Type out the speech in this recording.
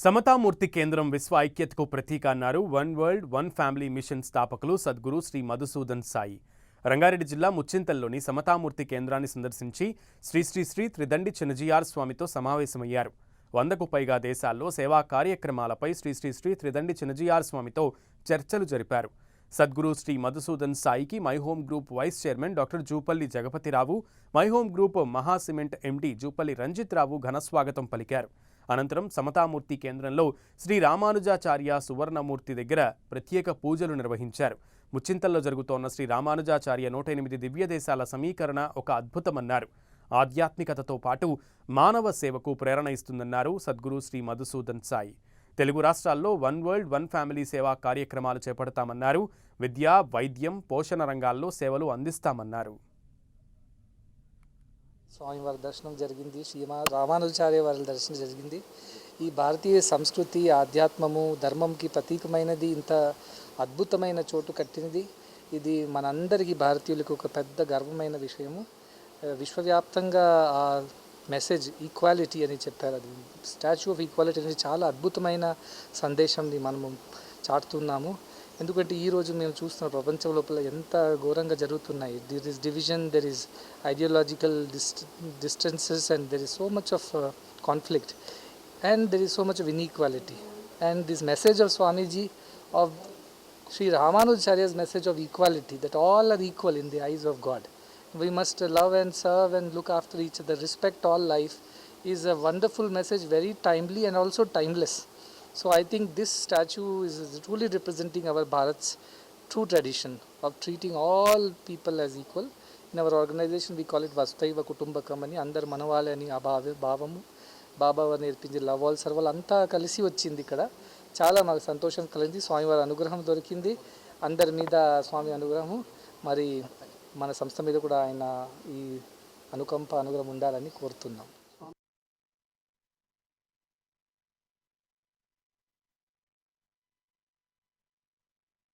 సమతామూర్తి కేంద్రం విశ్వ ఐక్యతకు ప్రతీక అన్నారు one world one family machine స్థాపకులు సద్గురు శ్రీ మధుసూదన్ సాయి. రంగారెడ్డి జిల్లా ముచ్చింతల్లోని సమతామూర్తి కేంద్రాన్ని సందర్శించి శ్రీ శ్రీ శ్రీ త్రిదండి చినజీఆర్ స్వామితో సమావేశమయ్యారు. 100కు పైగా దేశాల్లో సేవా కార్యక్రమాలపై శ్రీ శ్రీ శ్రీ త్రిదండి చినజీఆర్ స్వామితో చర్చలు జరిపారు. సద్గురు శ్రీ మధుసూదన్ సాయికి my home group vice chairman doctor Jupally Jagapathi Rao, my home group Maha cement MD Jupally Ranjith Rao ఘనస్వాగతం పలికారు. అనంతరం సమతామూర్తి కేంద్రంలో శ్రీ రామానుజాచార్య సువర్ణమూర్తి దగ్గర ప్రత్యేక పూజలు నిర్వహించారు. ముచ్చింతల్లో జరుగుతోన్న శ్రీ రామానుజాచార్య 108 దివ్య దేశాల సమీకరణ ఒక అద్భుతమన్నారు. ఆధ్యాత్మికతతో పాటు మానవ సేవకు ప్రేరణ ఇస్తుందన్నారు సద్గురు శ్రీ మధుసూదన్ సాయి. తెలుగు రాష్ట్రాల్లో వన్ వరల్డ్ వన్ ఫ్యామిలీ సేవా కార్యక్రమాలు చేపడతామన్నారు. విద్య, వైద్యం, పోషణ రంగాల్లో సేవలు అందిస్తామన్నారు. స్వామివారి దర్శనం జరిగింది. రామానుజాచార్య వారి దర్శనం జరిగింది. ఈ భారతీయ సంస్కృతి, ఆధ్యాత్మము, ధర్మంకి ప్రతీకమైనది, ఇంత అద్భుతమైన చోటు కట్టినది. ఇది మనందరికీ భారతీయులకు ఒక పెద్ద గర్వమైన విషయము. విశ్వవ్యాప్తంగా ఆ మెసేజ్ ఈక్వాలిటీ అని చెప్పారు. అది స్టాచ్యూ ఆఫ్ ఈక్వాలిటీ అనేది చాలా అద్భుతమైన సందేశంని మనము చాటుతున్నాము. ఎందుకంటే ఈరోజు మేము చూస్తున్న ప్రపంచం లోపల ఎంత ఘోరంగా జరుగుతున్నాయి. There is division, there is ideological distances and there is so much of conflict and there is so much of inequality. And this message of Swamiji of Sri Ramanujacharya's message of equality, that all are equal in the eyes of God. We must love and serve and look after each other, respect all life, is a wonderful message, very timely and also timeless. So I think this statue is truly representing our Bharat's true tradition of treating all people as equal. In our organization we call it Vasudhaiva Kutumbakam ani, andaru manavale ani aa bhavamu బాబా నేర్పించి love all సర్వల్ అంతా కలిసి వచ్చింది. ఇక్కడ చాలా మాకు సంతోషం కలిగింది. స్వామివారి అనుగ్రహం దొరికింది అందరి మీద. స్వామి అనుగ్రహము మరి మన సంస్థ మీద కూడా ఆయన ఈ అనుకంప అనుగ్రహం ఉండాలని కోరుతున్నాం.